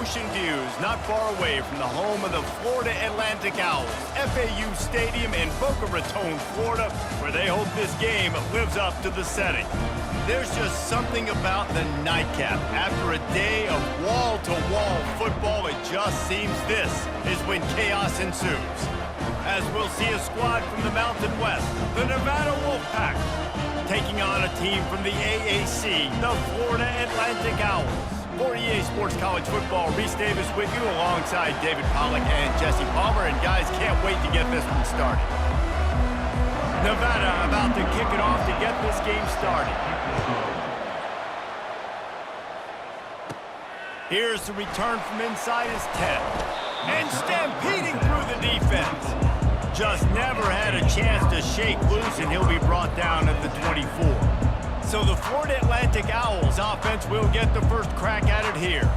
ocean views not far away from the home of the Florida Atlantic Owls, FAU Stadium in Boca Raton, Florida, where they hope this game lives up to the setting. There's just something about the nightcap. After a day of wall-to-wall football, it just seems this is when chaos ensues. As we'll see a squad from the Mountain West, the Nevada Wolfpack, taking on a team from the AAC, the Florida Atlantic Owls. For EA Sports College Football, Reese Davis with you alongside David Pollack and Jesse Palmer. And guys, can't wait to get this one started. Nevada about to kick it off to get this game started. Here's the return from inside his 10. And stampeding through the defense. Just never had a chance to shake loose, and he'll be brought down at the 24. So the Florida Atlantic Owls offense will get the first crack at it here.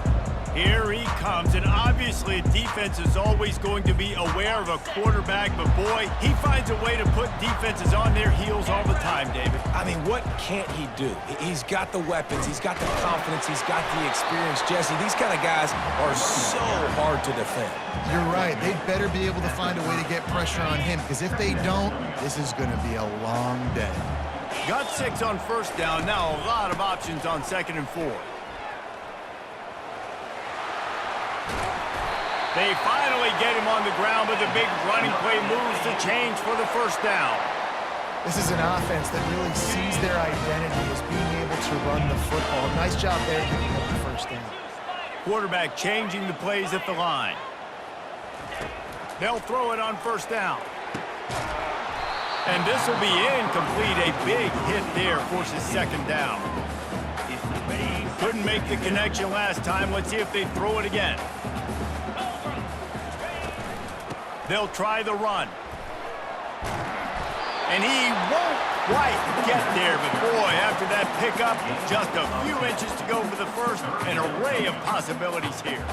Here he comes, and obviously defense is always going to be aware of a quarterback, but boy, he finds a way to put defenses on their heels all the time, David. I mean, what can't he do? He's got the weapons, he's got the confidence, he's got the experience. Jesse, these kind of guys are so hard to defend. You're right. They'd better be able to find a way to get pressure on him, because if they don't, this is going to be a long day. Got 6 on first down. Now a lot of options on 2nd and 4. They finally get him on the ground, but the big running play moves the change for the first down. This is an offense that really sees their identity as being able to run the football. Nice job there picking up the first down. Quarterback changing the plays at the line. They'll throw it on first down. And this will be incomplete. A big hit there forces 2nd down. Couldn't make the connection last time. Let's see if they throw it again. They'll try the run. And he won't quite get there, but boy, after that pickup, just a few inches to go for the first. An array of possibilities here.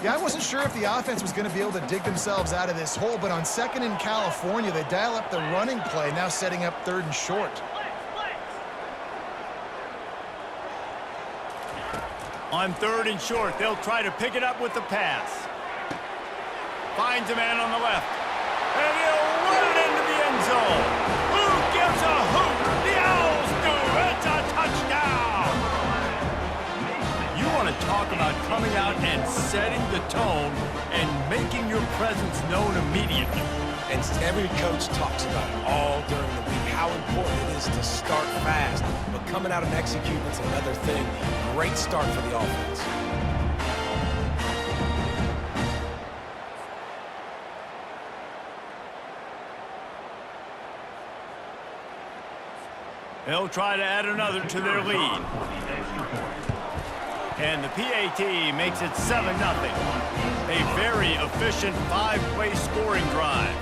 Yeah, I wasn't sure if the offense was going to be able to dig themselves out of this hole, but on 2nd in California, they dial up the running play, now setting up 3rd and short. On 3rd and short, they'll try to pick it up with the pass. Finds a man on the left. And he'll run it into the end zone. Who gives a hoot? The Owls do. It's a touchdown. You want to talk about coming out and setting the tone and making your presence known immediately. And every coach talks about it all during the week, how important it is to start fast. But coming out and executing is another thing. Great start for the offense. They'll try to add another to their lead. And the PAT makes it 7-0. A very efficient 5-play scoring drive.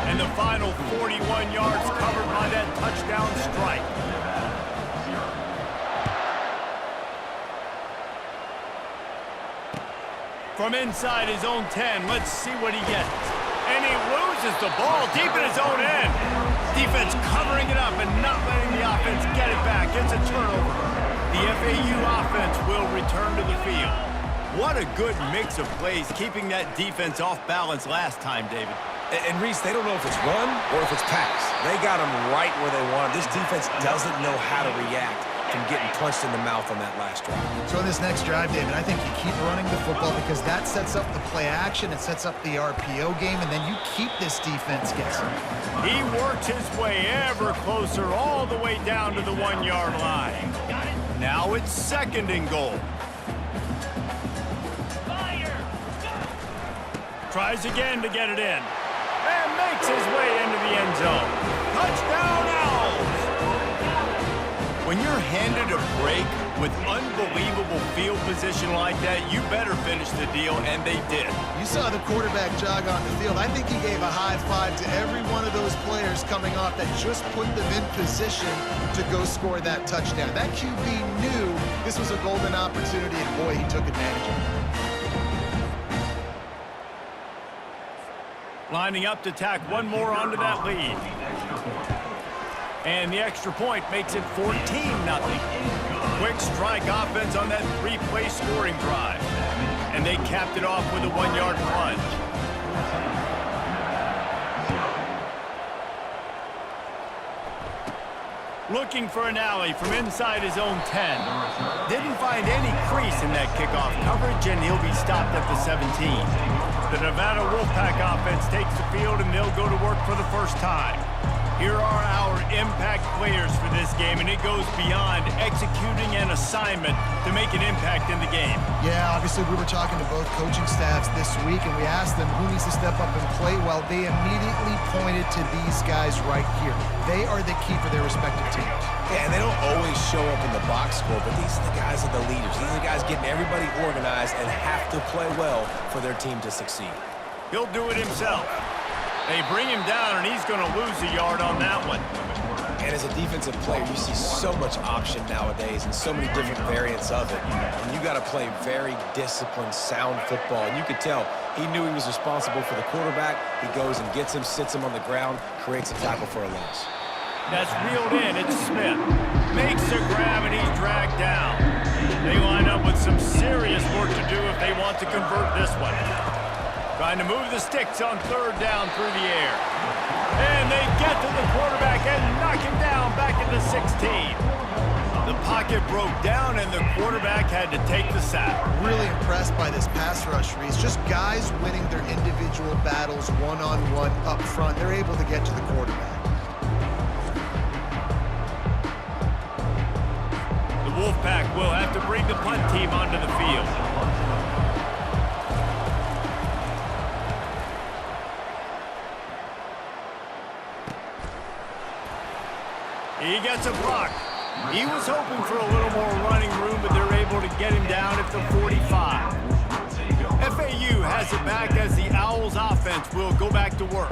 And the final 41 yards covered by that touchdown strike. From inside his own 10, let's see what he gets. And he loses the ball deep in his own end. Defense covering it up and not letting the offense get it back. It's a turnover. The FAU offense will return to the field. What a good mix of plays, keeping that defense off balance last time, David. And Reese, they don't know if it's run or if it's pass. They got them right where they want. This defense doesn't know how to react from getting punched in the mouth on that last drive. So in this next drive, David, I think you keep running the football because that sets up the play action, it sets up the RPO game, and then you keep this defense guessing. He works his way ever closer all the way down to the 1-yard line. Now it's 2nd and goal. Tries again to get it in. And makes his way into the end zone. Touchdown, Owls! When you're handed a break with unbelievable field position like that, you better finish the deal, and they did. You saw the quarterback jog on the field. I think he gave a high five to every one of those players coming off that just put them in position to go score that touchdown. That QB knew this was a golden opportunity, and boy, he took advantage of it. Lining up to tack one more onto that lead. And the extra point makes it 14-0. Quick strike offense on that 3-play scoring drive. and they capped it off with a 1-yard plunge. Looking for an alley from inside his own 10. Didn't find any crease in that kickoff coverage, and he'll be stopped at the 17. The Nevada Wolfpack offense takes the field, and they'll go to work for the first time. Here are our impact players for this game, and it goes beyond executing an assignment to make an impact in the game. Yeah, obviously we were talking to both coaching staffs this week, and we asked them who needs to step up and play well. They immediately pointed to these guys right here. They are the key for their respective teams. Yeah, and they don't always show up in the box score, but these are the guys that are the leaders. These are the guys getting everybody organized and have to play well for their team to succeed. He'll do it himself. They bring him down, and he's going to lose a yard on that one. And as a defensive player, you see so much option nowadays and so many different variants of it. And you got to play very disciplined, sound football. And you could tell he knew he was responsible for the quarterback. He goes and gets him, sits him on the ground, creates a tackle for a loss. That's reeled in. It's Smith. Makes a grab, and he's dragged down. They line up with some serious work to do if they want to convert this one. Trying to move the sticks on 3rd down through the air. And they get to the quarterback and knock him down back at the 16. The pocket broke down, and the quarterback had to take the sack. Really impressed by this pass rush, Reese. Just guys winning their individual battles one-on-one up front. They're able to get to the quarterback. The Wolfpack will have to bring the punt team onto the field. He gets a block. He was hoping for a little more running room, but they're able to get him down at the 45. FAU has it back as the Owls offense will go back to work.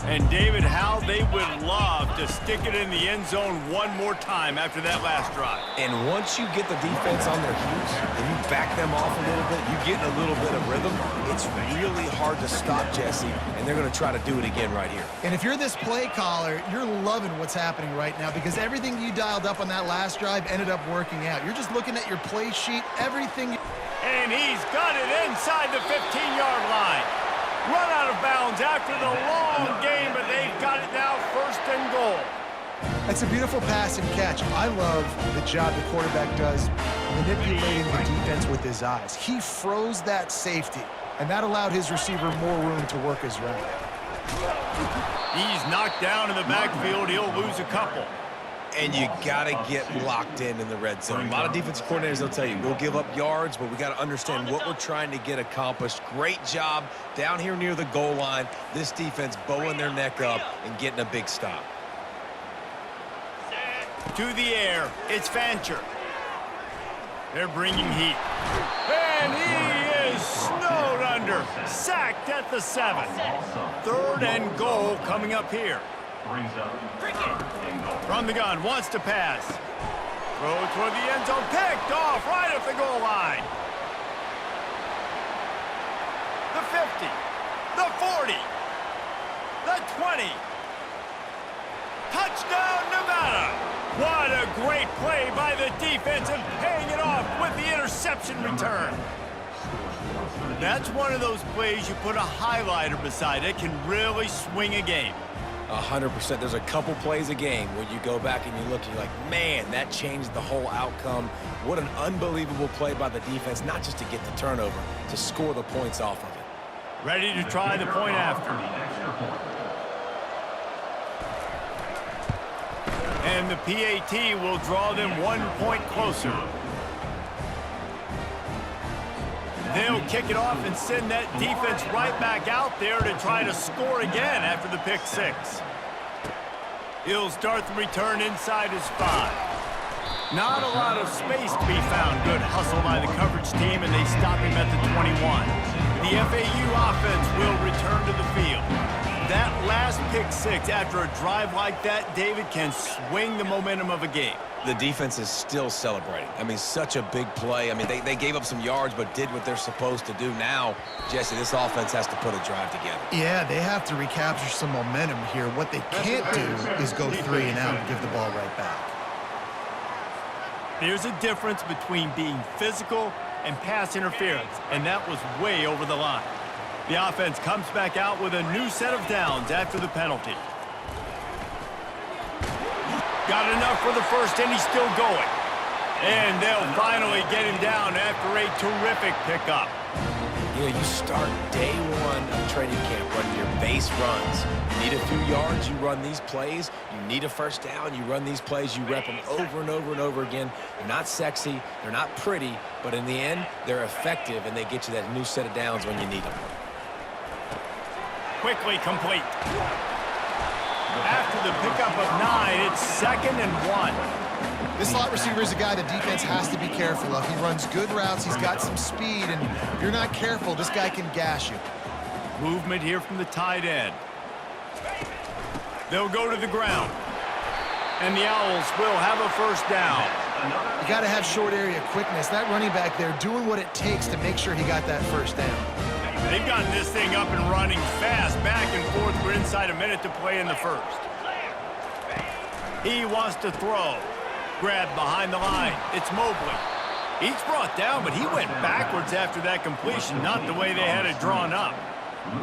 And David, how they would love to stick it in the end zone one more time after that last drive. And once you get the defense on their heels and you back them off a little bit, you get a little bit of rhythm, it's really hard to stop Jesse, and they're going to try to do it again right here. And if you're this play caller, you're loving what's happening right now because everything you dialed up on that last drive ended up working out. You're just looking at your play sheet, everything. And he's got it inside the 15-yard line. Run out of bounds after the long game, but they've got it now 1st and goal. That's a beautiful pass and catch. I love the job the quarterback does manipulating the defense with his eyes. He froze that safety, and that allowed his receiver more room to work his route. He's knocked down in the backfield. He'll lose a couple. And you got to get locked in the red zone. A lot of defensive coordinators, they'll tell you, we'll give up yards, but we got to understand what we're trying to get accomplished. Great job down here near the goal line. This defense bowing their neck up and getting a big stop. To the air, it's Fancher. They're bringing heat. And he is snowed under. Sacked at the 7. 3rd and goal coming up here. From the gun, wants to pass. Throw toward the end zone, picked off right at the goal line. The 50, the 40, the 20. Touchdown, Nevada. What a great play by the defense and paying it off with the interception return. That's one of those plays you put a highlighter beside it, can really swing a game. 100%. There's a couple plays a game where you go back and you look and you're like, man, that changed the whole outcome. What an unbelievable play by the defense, not just to get the turnover, to score the points off of it. Ready to try the point after. And the PAT will draw them 1 point closer. They'll kick it off and send that defense right back out there to try to score again after the pick 6. He'll start the return inside his 5. Not a lot of space to be found. Good hustle by the coverage team, and they stop him at the 21. The FAU offense will return to the field. That last pick 6 after a drive like that, David, can swing the momentum of a game. The defense is still celebrating. I mean, such a big play. I mean, they gave up some yards but did what they're supposed to do. Now, Jesse, this offense has to put a drive together. Yeah, they have to recapture some momentum here. What they can't do is go 3 and out and give the ball right back. There's a difference between being physical and pass interference, and that was way over the line. The offense comes back out with a new set of downs after the penalty. Got enough for the first, and he's still going. And they'll finally get him down after a terrific pickup. You know, you start day one of training camp running your base runs. You need a few yards, you run these plays. You need a first down, you run these plays. You rep them over and over and over again. They're not sexy, they're not pretty, but in the end, they're effective, and they get you that new set of downs when you need them. Quickly complete. After the pickup of 9, it's 2nd and 1. This slot receiver is a guy the defense has to be careful of. He runs good routes, he's got some speed, and if you're not careful, this guy can gash you. Movement here from the tight end. They'll go to the ground. And the Owls will have a first down. You got to have short area quickness. That running back there doing what it takes to make sure he got that first down. They've gotten this thing up and running fast, back and forth. We're inside a minute to play in the first. He wants to throw. Grabbed behind the line. It's Mobley. He's brought down, but he went backwards after that completion, not the way they had it drawn up.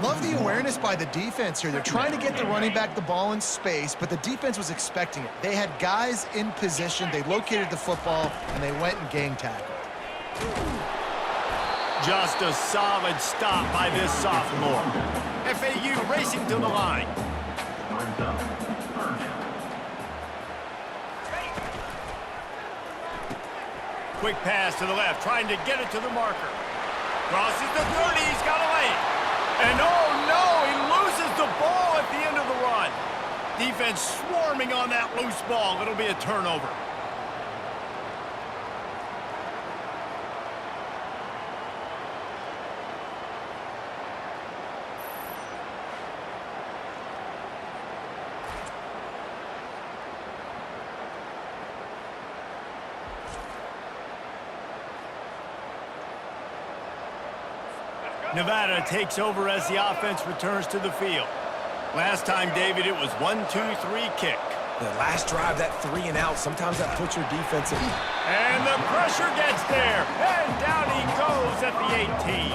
Love the awareness by the defense here. They're trying to get the running back the ball in space, but the defense was expecting it. They had guys in position. They located the football, and they went and gang tackled. Just a solid stop by this sophomore. FAU racing to the line. Quick pass to the left, trying to get it to the marker. Crosses the 30, he's got a lane. And oh no, he loses the ball at the end of the run. Defense swarming on that loose ball. It'll be a turnover. Nevada takes over as the offense returns to the field. Last time, David, it was 1-2-3 kick. The last drive, that 3 and out, sometimes that puts your defense in. And the pressure gets there. And down he goes at the 18.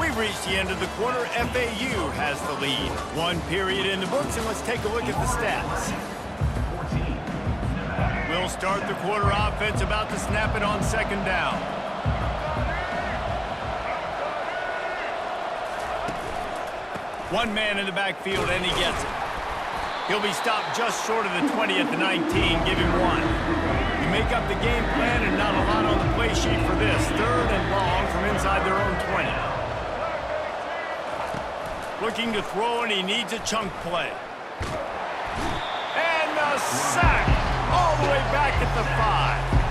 We've reached the end of the quarter. FAU has the lead. 1 period in the books, and let's take a look at the stats. We'll start the quarter offense about to snap it on 2nd down. One man in the backfield, and he gets it. He'll be stopped just short of the 20 at the 19. Give him 1. You make up the game plan, and not a lot on the play sheet for this. 3rd and long from inside their own 20. Looking to throw, and he needs a chunk play. And the sack all the way back at the 5.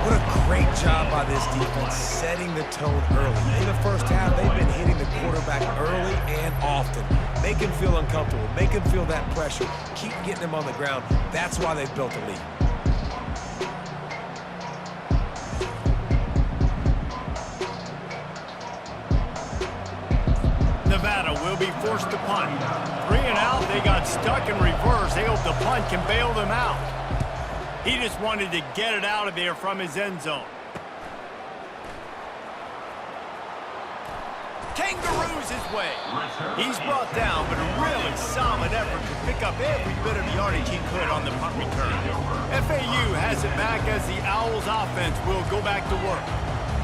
What a great job by this defense setting the tone early. In the first half, they've been hitting the quarterback early and often. Make him feel uncomfortable. Make him feel that pressure. Keep getting him on the ground. That's why they've built a lead. Nevada will be forced to punt. 3 and out, they got stuck in reverse. They hope the punt can bail them out. He just wanted to get it out of there from his end zone. Kangaroos his way. He's brought down, but a really solid effort to pick up every bit of yardage he could on the punt return. FAU has it back as the Owls offense will go back to work.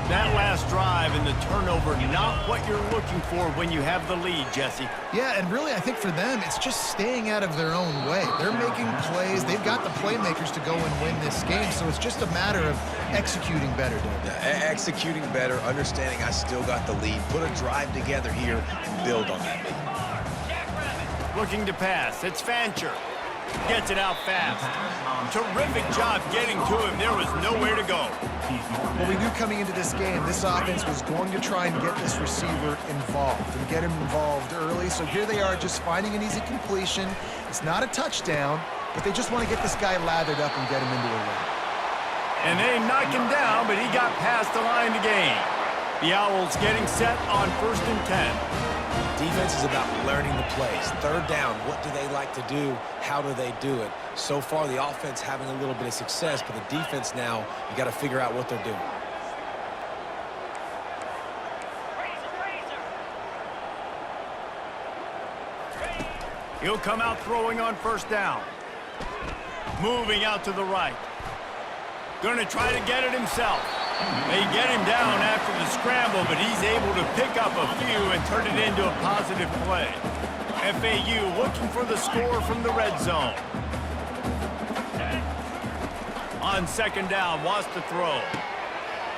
That last drive and the turnover, not what you're looking for when you have the lead, Jesse. Yeah, and really, I think for them, it's just staying out of their own way. They're making plays. They've got the playmakers to go and win this game, so it's just a matter of executing better, Dave. Yeah, executing better, understanding I still got the lead. Put a drive together here and build on that lead. Looking to pass. It's Fancher. Gets it out fast. Terrific job getting to him. There was nowhere to go. Well, we knew coming into this game, this offense was going to try and get this receiver involved and get him involved early. So here they are just finding an easy completion. It's not a touchdown, but they just want to get this guy lathered up and get him into a run. And they knock him down, but he got past the line to gain. The Owls getting set on 1st and 10. Defense is about learning the plays. 3rd down, what do they like to do? How do they do it? So far, the offense having a little bit of success, but the defense now, you got to figure out what they're doing. He'll come out throwing on 1st down. Moving out to the right. Going to try to get it himself. They get him down after the scramble, but he's able to pick up a few and turn it into a positive play. FAU looking for the score from the red zone. On 2nd down, wants to throw.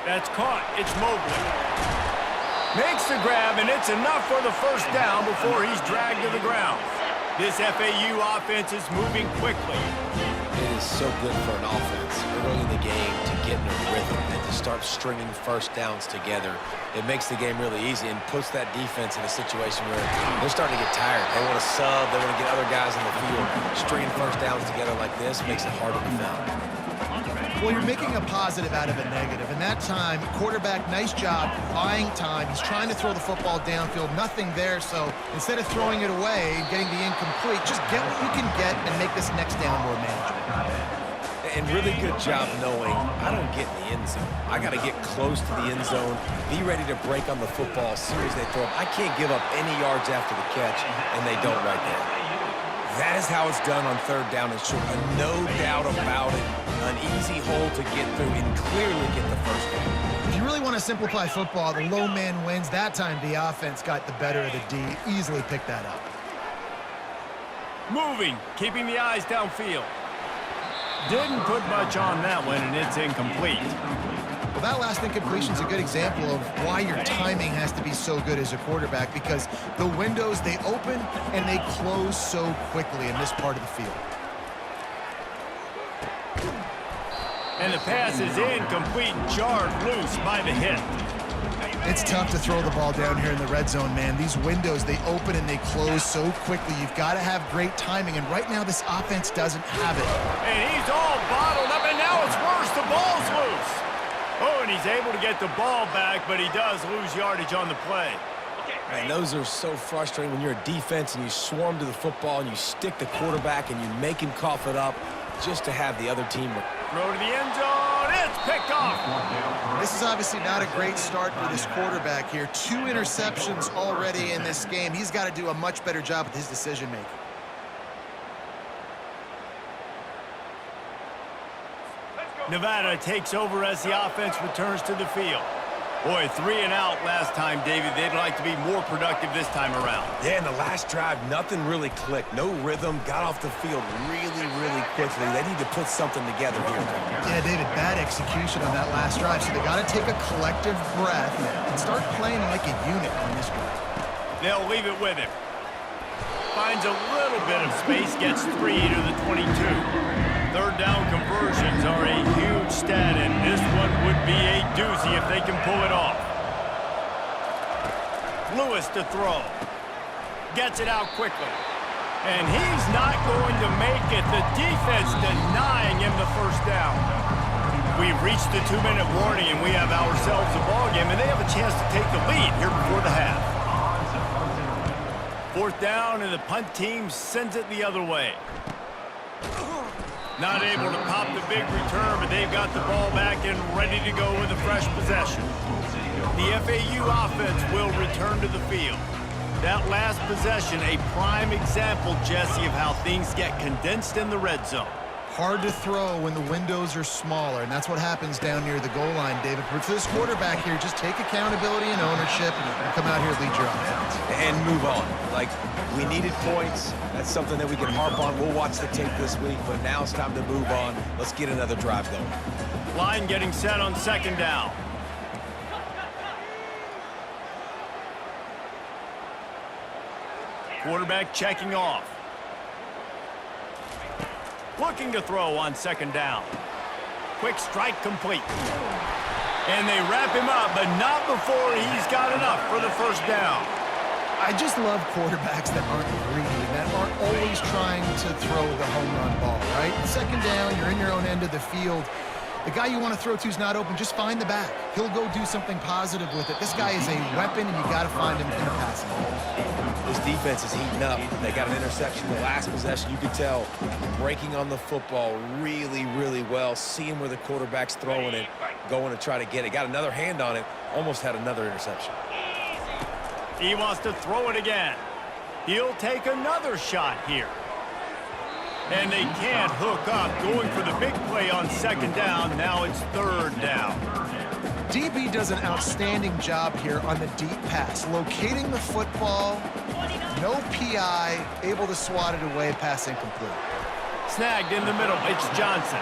That's caught. It's Mobley. Makes the grab, and it's enough for the 1st down before he's dragged to the ground. This FAU offense is moving quickly. It is so good for an offense early in the game to get in a rhythm and to start stringing 1st downs together. It makes the game really easy and puts that defense in a situation where they're starting to get tired. They want to sub. They want to get other guys on the field. Stringing 1st downs together like this makes it hard to defend. Well, you're making a positive out of a negative. And that time, quarterback, nice job, buying time. He's trying to throw the football downfield. Nothing there, so instead of throwing it away and getting the incomplete, just get what you can get and make this next down more manageable. And really good job knowing I don't get in the end zone. I got to get close to the end zone, be ready to break on the football as soon as they throw it. I can't give up any yards after the catch, and they don't right there. That is how it's done on 3rd down and short. No doubt about it. An easy hole to get through and clearly get the 1st down. If you really want to simplify football, the low man wins. That time the offense got the better of the D. Easily picked that up. Moving, keeping the eyes downfield. Didn't put much on that one, and it's incomplete. Well, that last incompletion is a good example of why your timing has to be so good as a quarterback, because the windows, they open and they close so quickly in this part of the field. And the pass is incomplete, jarred loose by the hit. It's tough to throw the ball down here in the red zone, man. These windows, they open and they close so quickly. You've got to have great timing, and right now this offense doesn't have it. And he's all bottled up, and now it's worse. The ball's loose. Oh, and he's able to get the ball back, but he does lose yardage on the play. And those are so frustrating when you're a defense and you swarm to the football and you stick the quarterback and you make him cough it up just to have the other team. Throw to the end zone. It's picked off. This is obviously not a great start for this quarterback here. 2 interceptions already in this game. He's got to do a much better job with his decision-making. Nevada takes over as the offense returns to the field. Boy, 3 and out last time, David. They'd like to be more productive this time around. Yeah, in the last drive, nothing really clicked. No rhythm, got off the field really, really quickly. They need to put something together here. Yeah, David, bad execution on that last drive, so they got to take a collective breath and start playing like a unit on this drive. They'll leave it with him. Finds a little bit of space, gets 3 to the 22. 3rd down conversions are a huge stat, and this one would be a doozy if they can pull it off. Lewis to throw. Gets it out quickly. And he's not going to make it. The defense denying him the 1st down. We've reached the 2-minute warning, and we have ourselves a ball game, and they have a chance to take the lead here before the half. 4th down, and the punt team sends it the other way. Not able to pop the big return, but they've got the ball back and ready to go with a fresh possession. The FAU offense will return to the field. That last possession, a prime example, Jesse, of how things get condensed in the red zone. Hard to throw when the windows are smaller, and that's what happens down near the goal line, David. But for this quarterback here, just take accountability and ownership and come out here and lead your offense. And move on. Like, we needed points. That's something that we can harp on. We'll watch the tape this week, but now it's time to move on. Let's get another drive going. Line getting set on 2nd down. Quarterback checking off. Looking to throw on 2nd down. Quick strike complete. And they wrap him up, but not before he's got enough for the 1st down. I just love quarterbacks that aren't greedy, that aren't always trying to throw the home run ball, right? 2nd down, you're in your own end of the field. The guy you want to throw to is not open. Just find the back. He'll go do something positive with it. This guy is a weapon, and you got to find him in the passing game. This defense is heating up. They got an interception the last possession. You could tell breaking on the football really, really well, seeing where the quarterback's throwing it, going to try to get it. Got another hand on it, almost had another interception. He wants to throw it again. He'll take another shot here. And they can't hook up, going for the big play on second down. Now it's third down. DB does an outstanding job here on the deep pass, locating the football, no PI, able to swat it away, pass incomplete. Snagged in the middle, it's Johnson.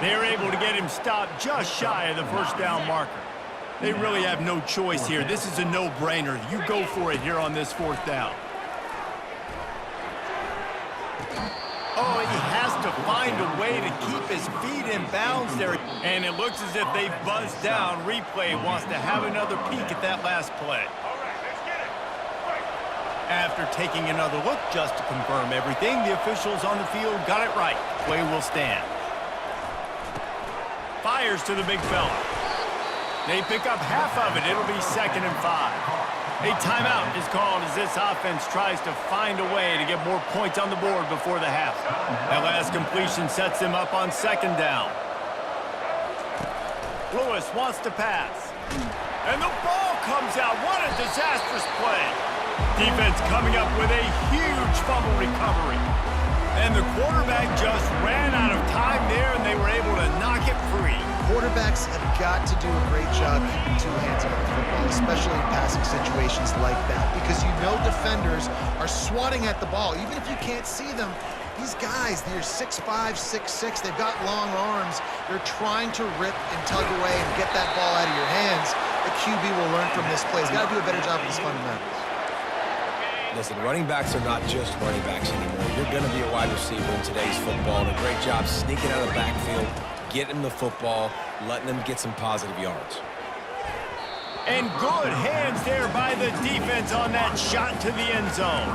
They're able to get him stopped just shy of the first down marker. They really have no choice here. This is a no-brainer. You go for it here on this fourth down. Oh, he has to find a way to keep his feet in bounds there. And it looks as if they've buzzed down. Replay wants to have another peek at that last play. After taking another look just to confirm everything, the officials on the field got it right. Play will stand. Fires to the big fella. They pick up half of it. It'll be 2nd and 5. A timeout is called as this offense tries to find a way to get more points on the board before the half. That last completion sets him up on 2nd down. Lewis wants to pass. And the ball comes out. What a disastrous play. Defense coming up with a huge fumble recovery. And the quarterback just ran out of time there, and they were able to knock it free. Quarterbacks have got to do a great job keeping two hands on the football, especially in passing situations like that, because you know defenders are swatting at the ball. Even if you can't see them, these guys, they're 6'5", 6'6", they've got long arms. They're trying to rip and tug away and get that ball out of your hands. The QB will learn from this play. He's got to do a better job with his fundamentals. Listen, running backs are not just running backs anymore. You're going to be a wide receiver in today's football, and a great job sneaking out of the backfield, getting the football, letting them get some positive yards. And good hands there by the defense on that shot to the end zone.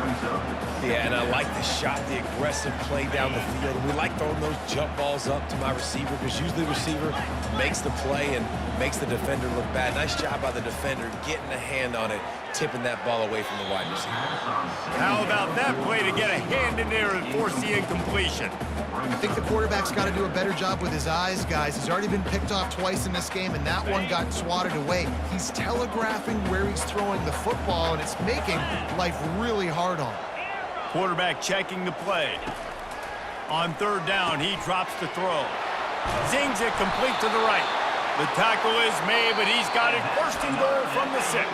Yeah, and I like the shot, the aggressive play down the field. We like throwing those jump balls up to my receiver because usually the receiver makes the play and makes the defender look bad. Nice job by the defender getting a hand on it, tipping that ball away from the wide receiver. How about that play to get a hand in there and force the incompletion? I think the quarterback's got to do a better job with his eyes, guys. He's already been picked off twice in this game, and that one got swatted away. He's telegraphing where he's throwing the football, and it's making life really hard on him. Quarterback checking the play. On 3rd down, he drops the throw. Zings it complete to the right. The tackle is made, but he's got it 1st and goal from the 6.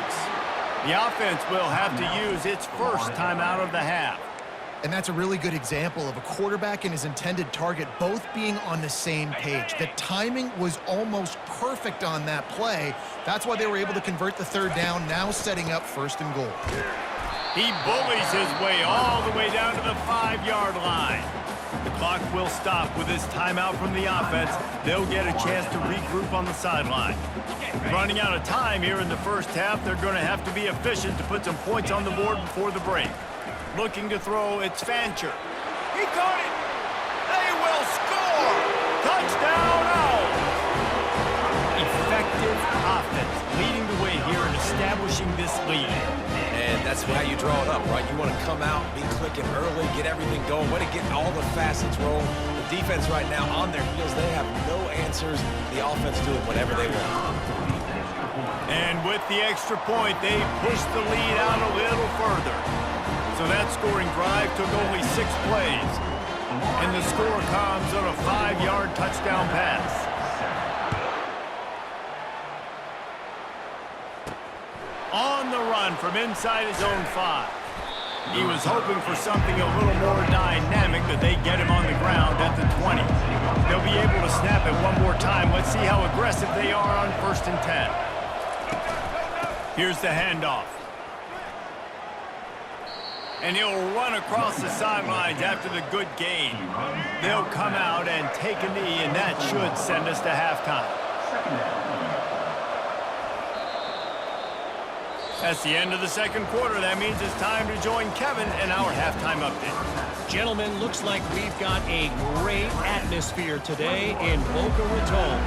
The offense will have to use its first timeout of the half. And that's a really good example of a quarterback and his intended target both being on the same page. The timing was almost perfect on that play. That's why they were able to convert the 3rd down, now setting up 1st and goal. He bullies his way all the way down to the 5-yard line. The clock will stop with this timeout from the offense. They'll get a chance to regroup on the sideline. Running out of time here in the first half, they're going to have to be efficient to put some points on the board before the break. Looking to throw, it's Fancher. He caught it! They will score! Touchdown Owls! Effective offense leading the way here and establishing this lead. And that's how you draw it up, right? You want to come out, be clicking early, get everything going, want to get all the facets rolling. The defense right now on their heels, they have no answers. The offense doing whatever they want. And with the extra point, they push the lead out a little further. So that scoring drive took only 6 plays. And the score comes on a 5-yard touchdown pass. On the run from inside his own 5. He was hoping for something a little more dynamic, but they get him on the ground at the 20. They'll be able to snap it one more time. Let's see how aggressive they are on 1st and 10. Here's the handoff. And he'll run across the sidelines after the good gain. They'll come out and take a knee, and that should send us to halftime. That's the end of the second quarter. That means it's time to join Kevin in our halftime update. Gentlemen, looks like we've got a great atmosphere today in Boca Raton.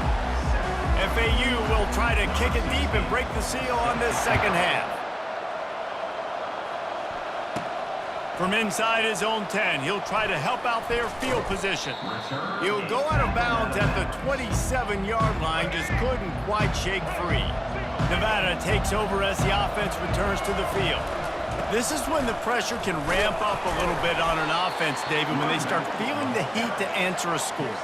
FAU will try to kick it deep and break the seal on this second half. From inside his own 10, he'll try to help out their field position. He'll go out of bounds at the 27-yard line, just couldn't quite shake free. Nevada takes over as the offense returns to the field. This is when the pressure can ramp up a little bit on an offense, David, when they start feeling the heat to answer a score.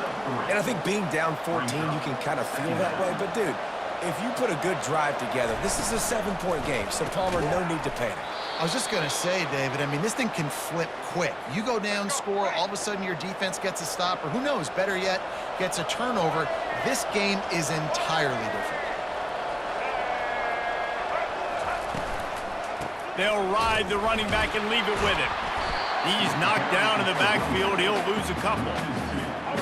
And I think being down 14, you can kind of feel that way. But, dude, if you put a good drive together, this is a 7-point game, so Palmer, no need to panic. I was just going to say, David, I mean, this thing can flip quick. You go down, score, all of a sudden your defense gets a stop, or who knows, better yet, gets a turnover. This game is entirely different. They'll ride the running back and leave it with him. He's knocked down in the backfield. He'll lose a couple.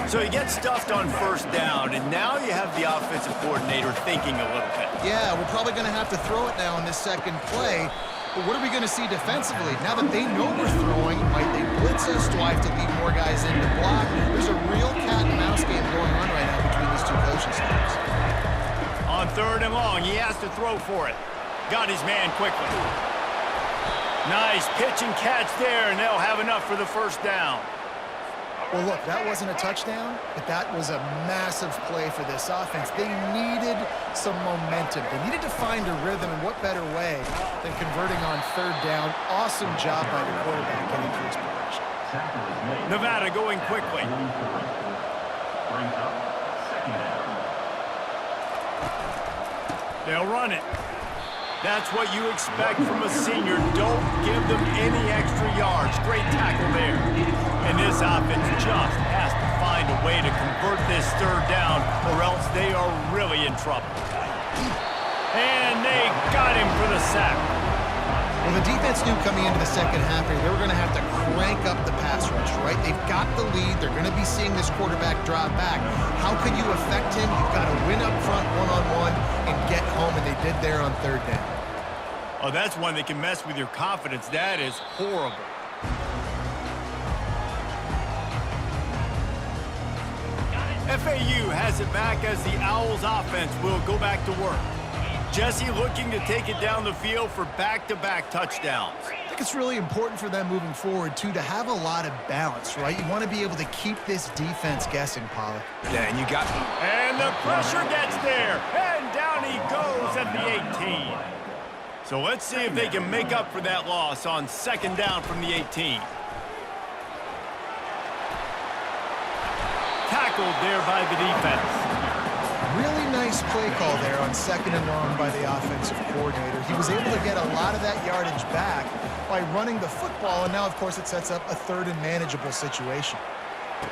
So he gets stuffed on first down, and now you have the offensive coordinator thinking a little bit. Yeah, we're probably going to have to throw it now in this second play. But what are we going to see defensively? Now that they know we're throwing, might they blitz us? Do I have to leave more guys in to block? There's a real cat and mouse game going on right now between these two coaching staffs. On third and long, he has to throw for it. Got his man quickly. Nice pitch and catch there, and they'll have enough for the first down. Well, look, that wasn't a touchdown, but that was a massive play for this offense. They needed some momentum. They needed to find a rhythm, and what better way than converting on third down. Awesome job by the quarterback getting to his position. Nevada going quickly. They'll run it. That's what you expect from a senior. Don't give them any extra yards. Great tackle there. And this offense just has to find a way to convert this third down, or else they are really in trouble. And they got him for the sack. Well, the defense knew coming into the second half here, they were going to have to crank up the pass rush, right? They've got the lead. They're going to be seeing this quarterback drop back. How can you affect him? You've got to win up front one-on-one and get home, and they did there on third down. Oh, that's one that can mess with your confidence. That is horrible. FAU has it back as the Owls offense will go back to work. Jesse looking to take it down the field for back-to-back touchdowns. I think it's really important for them moving forward, too, to have a lot of balance, right? You want to be able to keep this defense guessing, Pollack. Yeah, and you got... And the pressure gets there, and down he goes at the 18. So let's see if they can make up for that loss on second down from the 18. Tackled there by the defense. Really nice play call there on second and long by the offensive coordinator. He was able to get a lot of that yardage back by running the football, and now, of course, it sets up a third and manageable situation.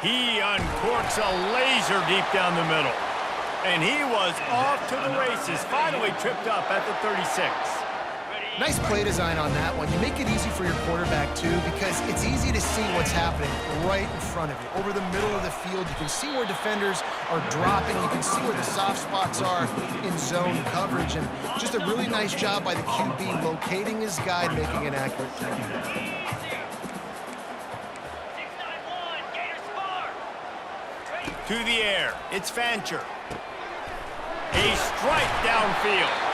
He uncorks a laser deep down the middle. And he was off to the races, finally tripped up at the 36. Nice play design on that one. You make it easy for your quarterback, too, because it's easy to see what's happening right in front of you. Over the middle of the field, you can see where defenders are dropping. You can see where the soft spots are in zone coverage. And just a really nice job by the QB locating his guy and making an accurate throw. To the air, it's Fancher. A strike downfield.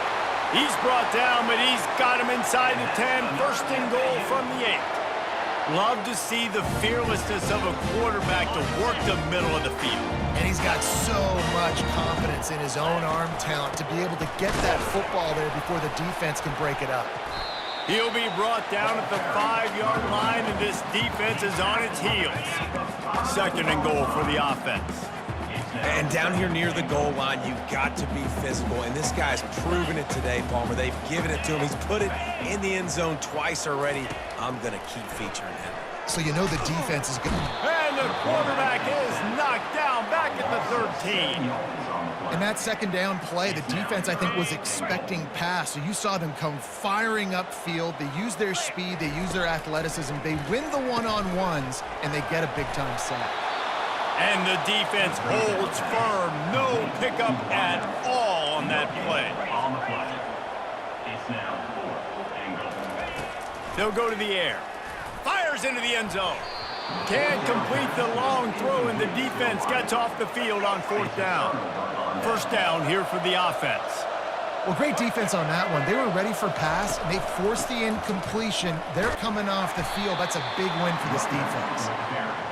He's brought down, but he's got him inside the 10. First and goal from the 8. Love to see the fearlessness of a quarterback to work the middle of the field. And he's got so much confidence in his own arm talent to be able to get that football there before the defense can break it up. He'll be brought down at the 5-yard line, and this defense is on its heels. Second and goal for the offense. And down here near the goal line, you got to be physical. And this guy's proven it today, Palmer. They've given it to him. He's put it in the end zone twice already. I'm going to keep featuring him. So you know the defense is good. And the quarterback is knocked down back at the 13. In that second down play, the defense, I think, was expecting pass. So you saw them come firing upfield. They use their speed. They use their athleticism. They win the one-on-ones, and they get a big-time sack. And the defense holds firm. No pickup at all on that play. On the play. It's now 4th They'll go to the air. Fires into the end zone. Can't complete the long throw, and the defense gets off the field on 4th down. 1st down here for the offense. Well, great defense on that one. They were ready for pass, and they forced the incompletion. They're coming off the field. That's a big win for this defense.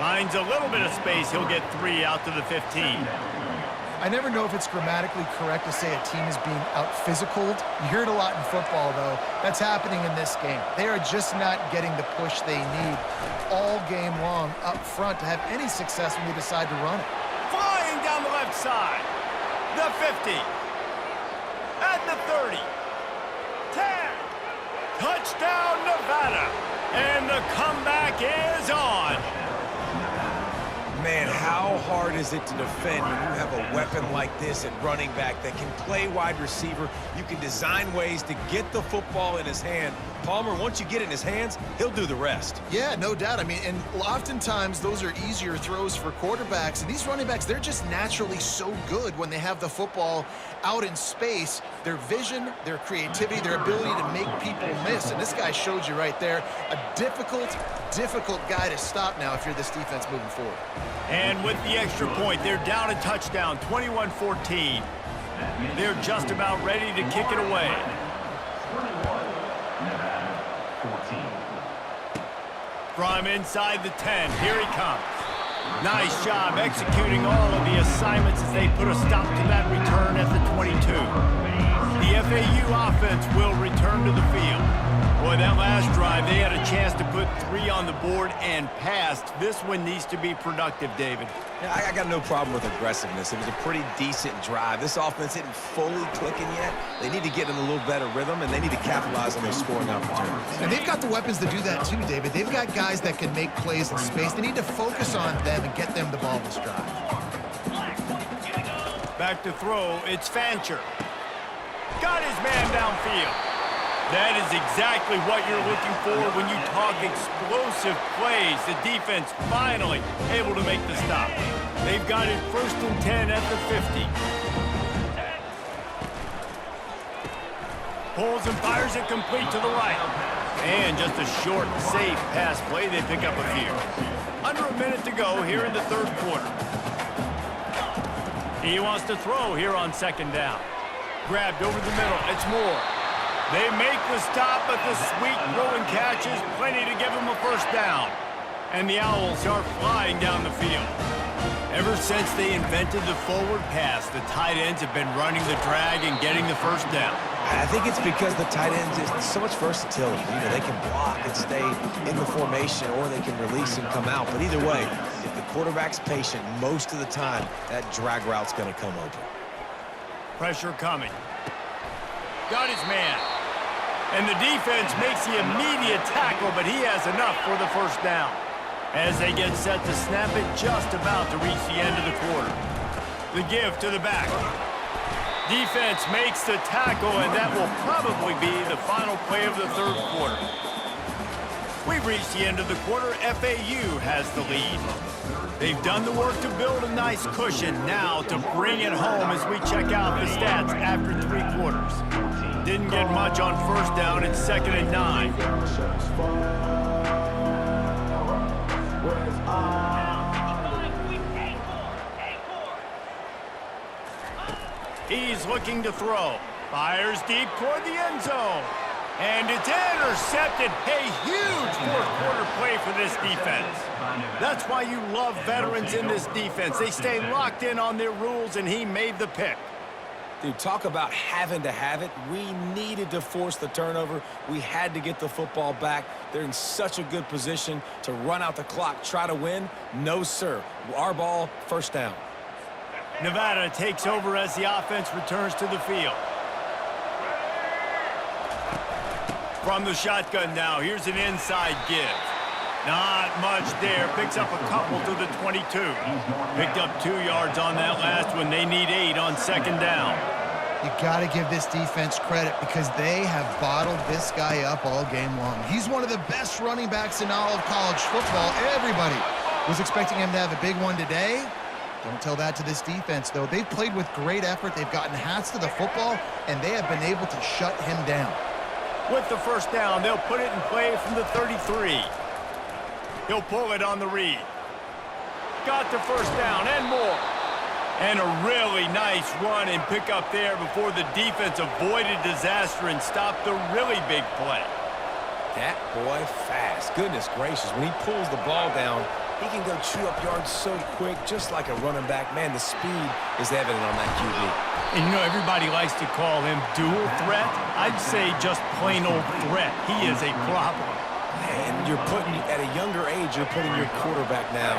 Finds a little bit of space. He'll get 3 out to the 15. I never know if it's grammatically correct to say a team is being out-physicaled. You hear it a lot in football, though. That's happening in this game. They are just not getting the push they need all game long up front to have any success when they decide to run it. Flying down the left side. The 50. At the 30. 10. Touchdown, Nevada. And the comeback is on. Man, how hard is it to defend when you have a weapon like this at running back that can play wide receiver? You can design ways to get the football in his hand. Palmer, once you get it in his hands, he'll do the rest. Yeah, no doubt. I mean, and oftentimes those are easier throws for quarterbacks. And these running backs, they're just naturally so good when they have the football out in space. Their vision, their creativity, their ability to make people miss. And this guy showed you right there, a difficult guy to stop now if you're this defense moving forward. And with the extra point, they're down a touchdown, 21-14. They're just about ready to kick it away. From inside the 10, here he comes. Nice job executing all of the assignments as they put a stop to that return at the 22. The FAU offense will return to the field. Boy, that last drive, they had a chance to put 3 on the board and passed. This one needs to be productive, David. Yeah, I got no problem with aggressiveness. It was a pretty decent drive. This offense isn't fully clicking yet. They need to get in a little better rhythm, and they need to capitalize on those scoring opportunities. And they've got the weapons to do that too, David. They've got guys that can make plays in space. They need to focus on them and get them the ball this drive. Back to throw, it's Fancher. Got his man downfield. That is exactly what you're looking for when you talk explosive plays. The defense finally able to make the stop. They've got it 1st and 10 at the 50. Pulls and fires it complete to the right. And just a short, safe pass play. They pick up a few. Under a minute to go here in the 3rd quarter. He wants to throw here on 2nd down. Grabbed over the middle. It's Moore. They make the stop, but the sweet throwing catch is plenty to give them a 1st down. And the Owls are flying down the field. Ever since they invented the forward pass, the tight ends have been running the drag and getting the 1st down. I think it's because the tight ends is so much versatility. You know, they can block and stay in the formation, or they can release and come out. But either way, if the quarterback's patient, most of the time, that drag route's going to come open. Pressure coming. Got his man. And the defense makes the immediate tackle, but he has enough for the 1st down. As they get set to snap it, just about to reach the end of the quarter. The give to the back. Defense makes the tackle, and that will probably be the final play of the 3rd quarter. We've reached the end of the quarter. FAU has the lead. They've done the work to build a nice cushion. Now to bring it home as we check out the stats after 3 quarters. Didn't get much on 1st down. It's 2nd and 9. He's looking to throw. Fires deep toward the end zone. And it's intercepted. A huge 4th quarter play for this defense. That's why you love veterans in this defense. They stay locked in on their rules, and he made the pick. Dude, talk about having to have it. We needed to force the turnover. We had to get the football back. They're in such a good position to run out the clock, try to win. No, sir. Our ball, 1st down. Nevada takes over as the offense returns to the field. From the shotgun now, here's an inside give. Not much there. Picks up a couple to the 22. Picked up 2 yards on that last one. They need 8 on 2nd down. You got to give this defense credit because they have bottled this guy up all game long. He's one of the best running backs in all of college football. Everybody was expecting him to have a big one today. Don't tell that to this defense, though. They've played with great effort. They've gotten hats to the football, and they have been able to shut him down. With the first down, they'll put it in play from the 33. He'll pull it on the read. Got the first down and more. And a really nice run and pick up there before the defense avoided disaster and stopped the really big play. That boy fast. Goodness gracious. When he pulls the ball down, he can go chew up yards so quick, just like a running back. Man, the speed is evident on that QB. And you know, everybody likes to call him dual threat. I'd say just plain old threat. He is a problem. And you're putting, at a younger age, you're putting your quarterback now,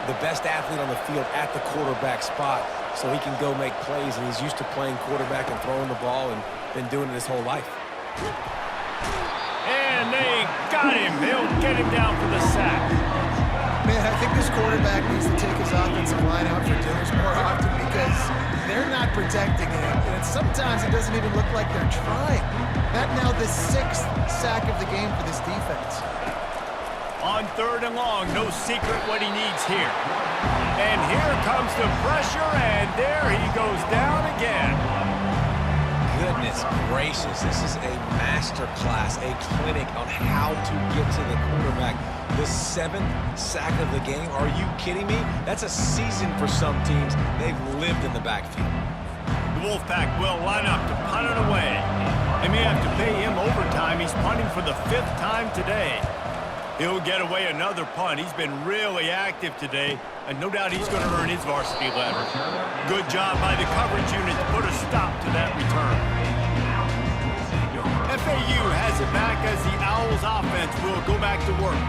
the best athlete on the field, at the quarterback spot so he can go make plays. And he's used to playing quarterback and throwing the ball and been doing it his whole life. And they got him. They'll get him down for the sack. Man, I think this quarterback needs to take his offensive line out for dinners more often because they're not protecting him. And sometimes it doesn't even look like they're trying. That now the 6th sack of the game for this defense. On 3rd and long, no secret what he needs here. And here comes the pressure, and there he goes down again. Goodness gracious, this is a master class, a clinic on how to get to the quarterback. The 7th sack of the game, are you kidding me? That's a season for some teams. They've lived in the backfield. The Wolfpack will line up to punt it away. They may have to pay him overtime. He's punting for the 5th time today. He'll get away another punt. He's been really active today, and no doubt he's going to earn his varsity letter. Good job by the coverage unit to put a stop to that return. FAU has it back as the Owls offense will go back to work.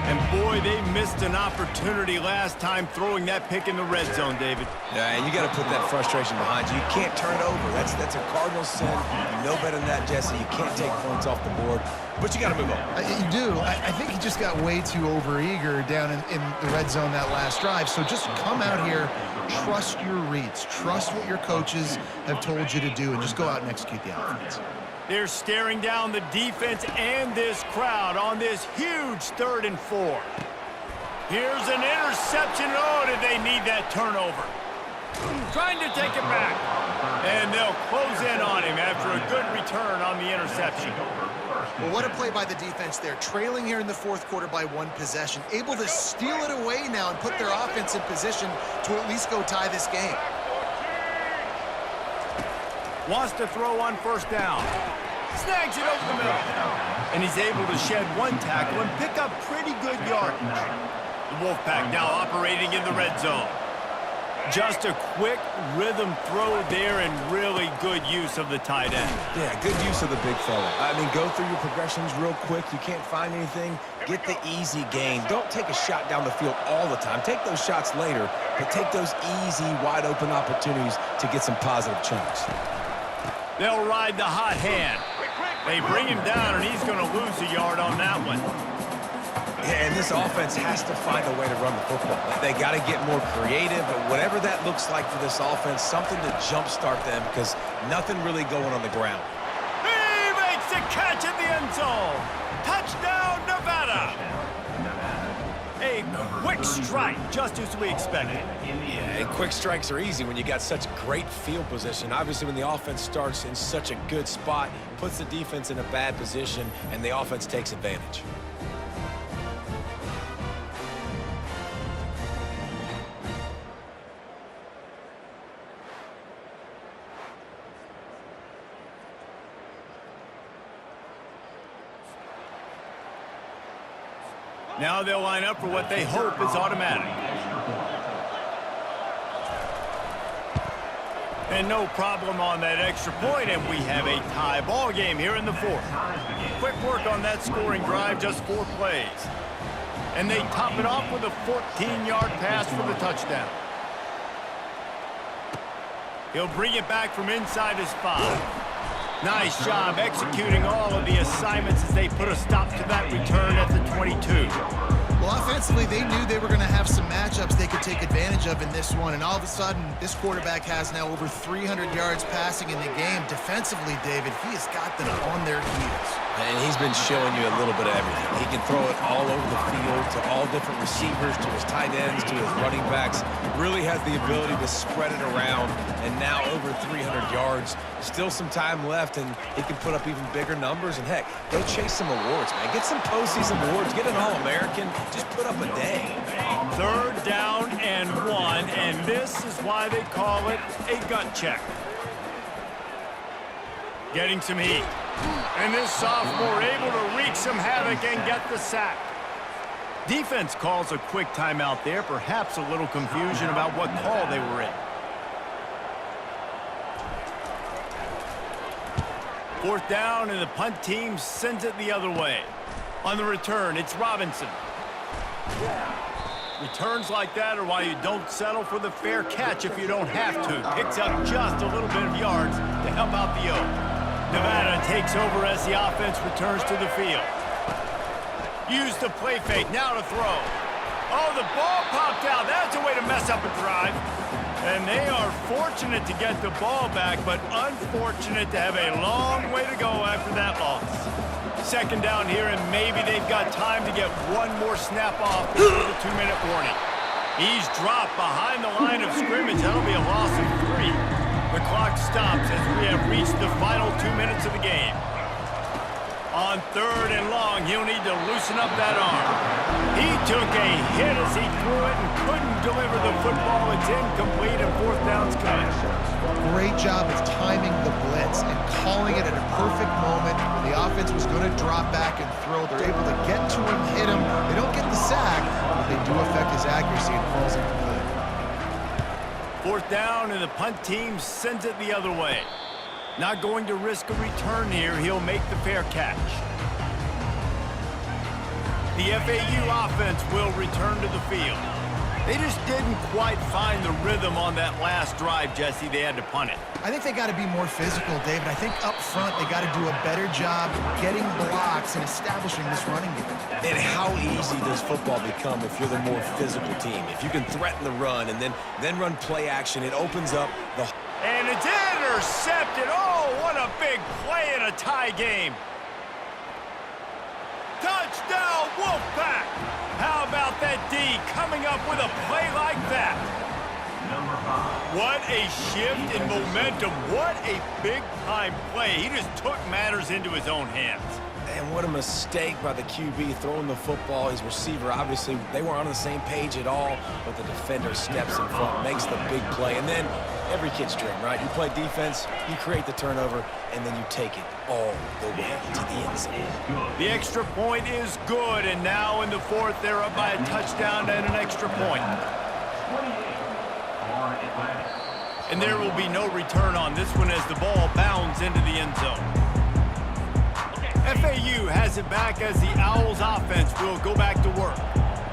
And boy, they missed an opportunity last time throwing that pick in the red zone, David. Yeah, and you got to put that frustration behind you. You can't turn it over. That's a cardinal sin. You know better than that, Jesse. You can't take points off the board, but you got to move on. You do. I think he just got way too overeager down in the red zone that last drive. So just come out here, trust your reads, trust what your coaches have told you to do, and just go out and execute the offense. They're staring down the defense and this crowd on this huge 3rd and 4. Here's an interception. Oh, did they need that turnover? Trying to take it back. And they'll close in on him after a good return on the interception. Well, what a play by the defense there. Trailing here in the 4th quarter by 1 possession. Able to steal it away now and put their offense in position to at least go tie this game. Wants to throw on 1st down. Snags it over the middle. And he's able to shed 1 tackle and pick up pretty good yardage. The Wolfpack now operating in the red zone. Just a quick rhythm throw there and really good use of the tight end. Yeah, good use of the big fella. I mean, go through your progressions real quick. You can't find anything. Get the easy gain. Don't take a shot down the field all the time. Take those shots later, but take those easy, wide-open opportunities to get some positive chunks. They'll ride the hot hand. They bring him down, and he's going to lose a yard on that one. Yeah, and this offense has to find a way to run the football. They got to get more creative, but whatever that looks like for this offense, something to jumpstart them because nothing really going on the ground. He makes a catch in the end zone. Touchdown, Nevada. A quick strike, just as we expected. Yeah, and quick strikes are easy when you got such great field position. Obviously, when the offense starts in such a good spot, puts the defense in a bad position, and the offense takes advantage. Now they'll line up for what they hope is automatic. And no problem on that extra point, and we have a tie ball game here in the 4th. Quick work on that scoring drive, just 4 plays. And they top it off with a 14-yard pass for the touchdown. He'll bring it back from inside his 5. Nice job executing all of the assignments as they put a stop to that return at the 22. Well, offensively, they knew they were going to have some matchups they could take advantage of in this one, and all of a sudden, this quarterback has now over 300 yards passing in the game. Defensively, David, he has got them on their heels. And he's been showing you a little bit of everything. He can throw it all over the field to all different receivers, to his tight ends, to his running backs. Really has the ability to spread it around, and now over 300 yards. Still some time left, and he can put up even bigger numbers. And, heck, go chase some awards, man. Get some postseason awards. Get an All-American. Just put up a day. 3rd down and 1, and this is why they call it a gut check. Getting some heat. And this sophomore able to wreak some havoc and get the sack. Defense calls a quick timeout there. Perhaps a little confusion about what call they were in. 4th down, and the punt team sends it the other way. On the return, it's Robinson. Returns like that are why you don't settle for the fair catch if you don't have to. Picks up just a little bit of yards to help out the O. Nevada takes over as the offense returns to the field. Use the play fake, now to throw. Oh, the ball popped out. That's a way to mess up a drive. And they are fortunate to get the ball back, but unfortunate to have a long way to go after that loss. 2nd down here, and maybe they've got time to get one more snap off before the 2-minute warning. He's dropped behind the line of scrimmage. That'll be a loss of 3. The clock stops as we have reached the final 2 minutes of the game. On 3rd and long, he'll need to loosen up that arm. He took a hit as he threw it and couldn't deliver the football. It's incomplete, and 4th down's coming. Great job of timing the blitz and calling it at a perfect moment when the offense was going to drop back and throw. They're able to get to him, hit him. They don't get the sack, but they do affect his accuracy and falls incomplete. 4th down, and the punt team sends it the other way. Not going to risk a return here. He'll make the fair catch. The FAU offense will return to the field. They just didn't quite find the rhythm on that last drive, Jesse. They had to punt it. I think they got to be more physical, David. I think up front they got to do a better job getting blocks and establishing this running game. And how easy does football become if you're the more physical team? If you can threaten the run and then run play action, it opens up the... And it's intercepted. Oh, what a big play in a tie game. Touchdown, Wolfpack! How about that D coming up with a play like that? What a shift in momentum. What a big-time play. He just took matters into his own hands. And what a mistake by the QB throwing the football. His receiver, obviously, they weren't on the same page at all, but the defender steps in front, makes the big play. And then every kid's dream, right? You play defense, you create the turnover, and then you take it all the way to the end zone. The extra point is good, and now in the 4th, they're up by a touchdown and an extra point. And there will be no return on this one as the ball bounds into the end zone. FAU has it back as the Owls offense will go back to work.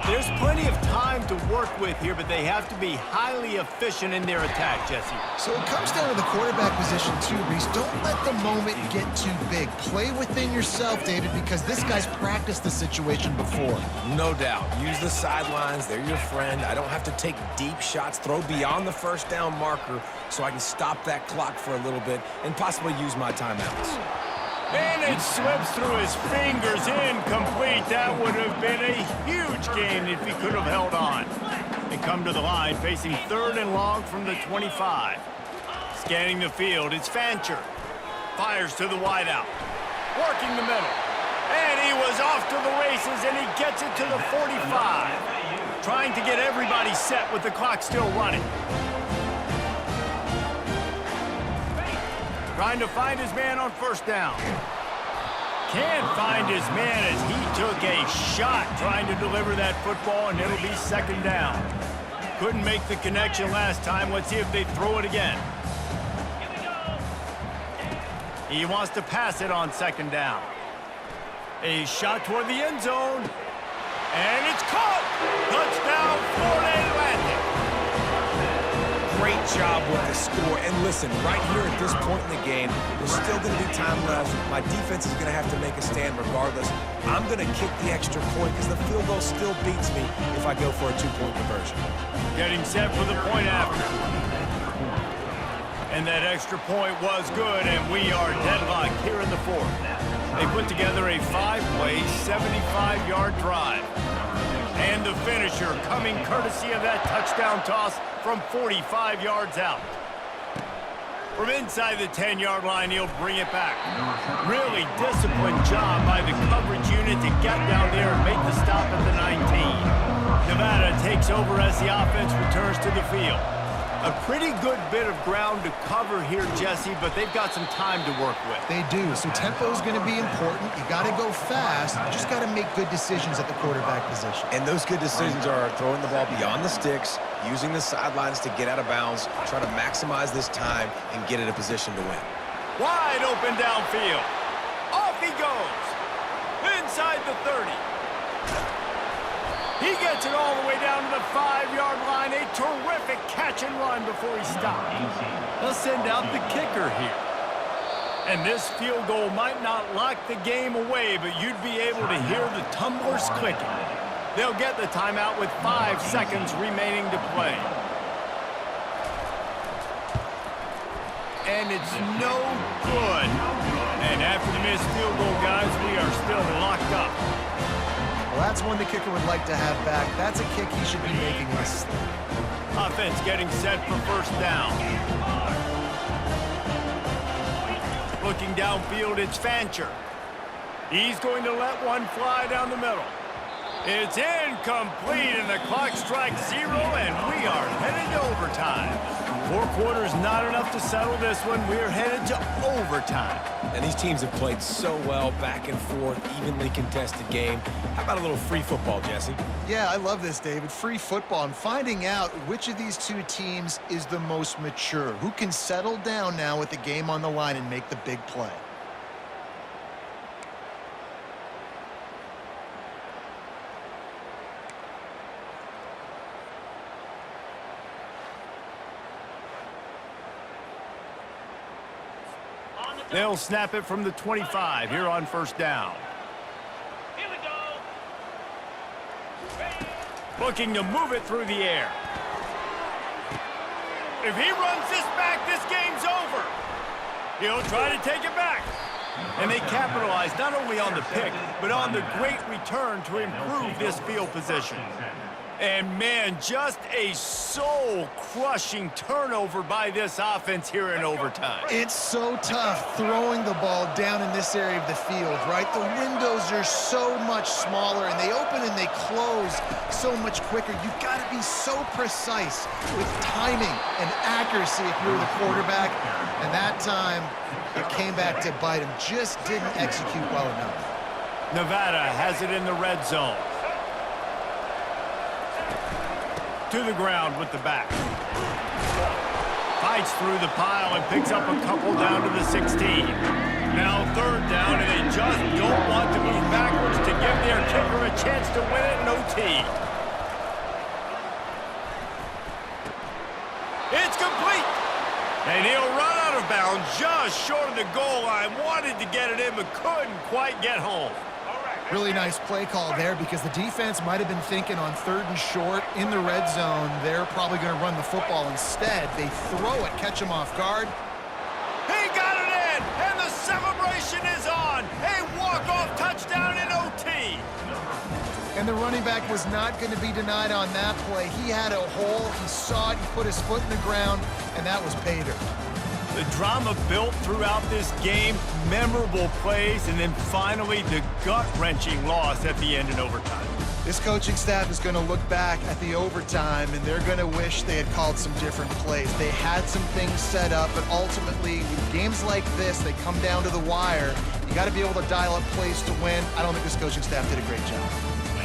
There's plenty of time to work with here, but they have to be highly efficient in their attack, Jesse. So it comes down to the quarterback position too, Reese. Don't let the moment get too big. Play within yourself, David, because this guy's practiced the situation before. No doubt. Use the sidelines. They're your friend. I don't have to take deep shots. Throw beyond the 1st down marker so I can stop that clock for a little bit and possibly use my timeouts. And it slips through his fingers, incomplete. That would have been a huge gain if he could have held on. They come to the line, facing 3rd and long from the 25. Scanning the field, it's Fancher. Fires to the wideout. Working the middle. And he was off to the races, and he gets it to the 45. Trying to get everybody set with the clock still running. Trying to find his man on 1st down. Can't find his man as he took a shot trying to deliver that football, and it'll be 2nd down. Couldn't make the connection last time. Let's see if they throw it again. He wants to pass it on 2nd down. A shot toward the end zone. And it's caught! Touchdown, Florida Atlantic. Great job with the score. And listen, right here at this point in the game, there's still going to be time left. My defense is going to have to make a stand regardless. I'm going to kick the extra point because the field goal still beats me if I go for a 2-point conversion. Getting set for the point after. And that extra point was good, and we are deadlocked here in the 4th. They put together a 5-play, 75-yard drive. And the finisher coming courtesy of that touchdown toss from 45 yards out. From inside the 10-yard line, he'll bring it back. Really disciplined job by the coverage unit to get down there and make the stop at the 19. Nevada takes over as the offense returns to the field. A pretty good bit of ground to cover here, Jesse, but they've got some time to work with. They do, so tempo is going to be important. You got to go fast. You just got to make good decisions at the quarterback position. And those good decisions are throwing the ball beyond the sticks, using the sidelines to get out of bounds, try to maximize this time and get in a position to win. Wide open downfield. Off he goes. Inside the 30. He gets it all the way down to the 5-yard line. A terrific catch and run before he stopped. They'll send out the kicker here. And this field goal might not lock the game away, but you'd be able to hear the tumblers clicking. They'll get the timeout with 5 seconds remaining to play. And it's no good. And after the missed field goal, guys, we are still locked up. Well, that's one the kicker would like to have back. That's a kick he should be making in his sleep. Offense getting set for first down. Looking downfield, it's Fancher. He's going to let one fly down the middle. It's incomplete, and the clock strikes 0, and we are headed to overtime. 4 quarters not enough to settle this one. We're headed to overtime. And these teams have played so well, back and forth, evenly contested game. How about a little free football, Jesse? Yeah, I love this, David. Free football. I'm finding out which of these two teams is the most mature. Who can settle down now with the game on the line and make the big play? They'll snap it from the 25 here on first down. Here we go. Looking to move it through the air. If he runs this back, this game's over. He'll try to take it back. And they capitalize not only on the pick, but on the great return to improve this field position. And, man, just a soul-crushing turnover by this offense here in overtime. It's so tough throwing the ball down in this area of the field, right? The windows are so much smaller, and they open and they close so much quicker. You've got to be so precise with timing and accuracy if you're the quarterback. And that time, it came back to bite him. Just didn't execute well enough. Nevada has it in the red zone. To the ground with the back. Fights through the pile and picks up a couple down to the 16. Now 3rd down, and they just don't want to move backwards to give their kicker a chance to win it in OT. It's complete. And he'll run out of bounds just short of the goal line. Wanted to get it in, but couldn't quite get home. Really nice play call there because the defense might have been thinking on 3rd and short in the red zone. They're probably going to run the football instead. They throw it, catch him off guard. He got it in, and the celebration is on. A walk-off touchdown in OT. And the running back was not going to be denied on that play. He had a hole, he saw it, he put his foot in the ground, and that was pay dirt. The drama built throughout this game, memorable plays, and then finally the gut-wrenching loss at the end in overtime. This coaching staff is going to look back at the overtime, and they're going to wish they had called some different plays. They had some things set up, but ultimately, with games like this, they come down to the wire. You got to be able to dial up plays to win. I don't think this coaching staff did a great job.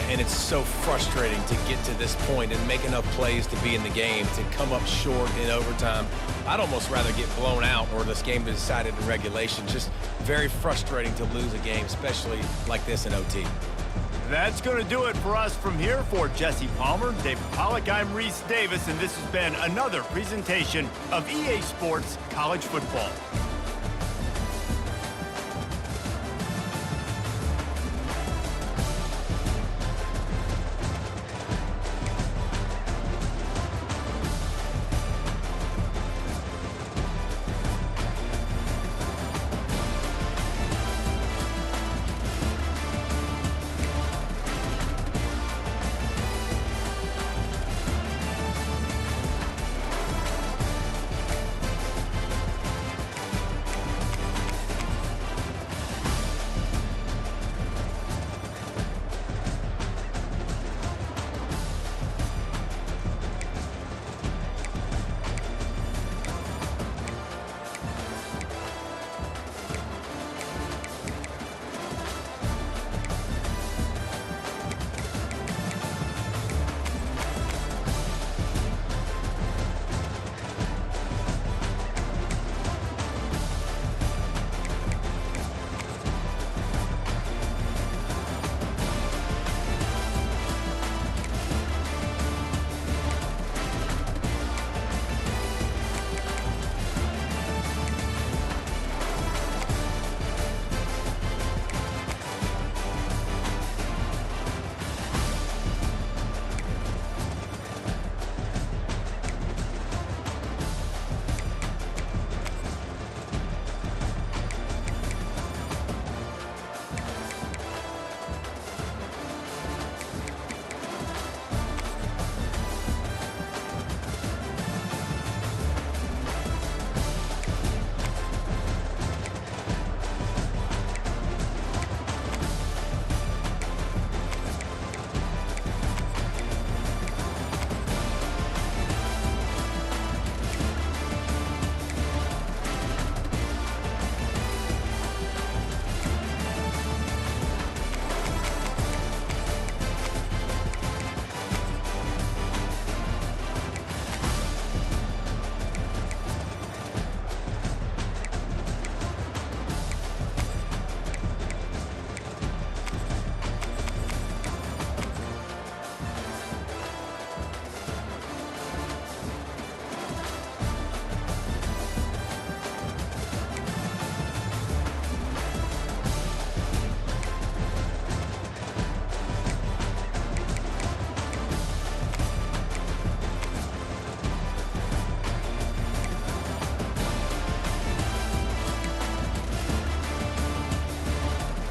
And it's so frustrating to get to this point and make enough plays to be in the game, to come up short in overtime. I'd almost rather get blown out or this game be decided in regulation. Just very frustrating to lose a game, especially like this in OT. That's going to do it for us from here. For Jesse Palmer, David Pollack, I'm Reese Davis, and this has been another presentation of EA Sports College Football.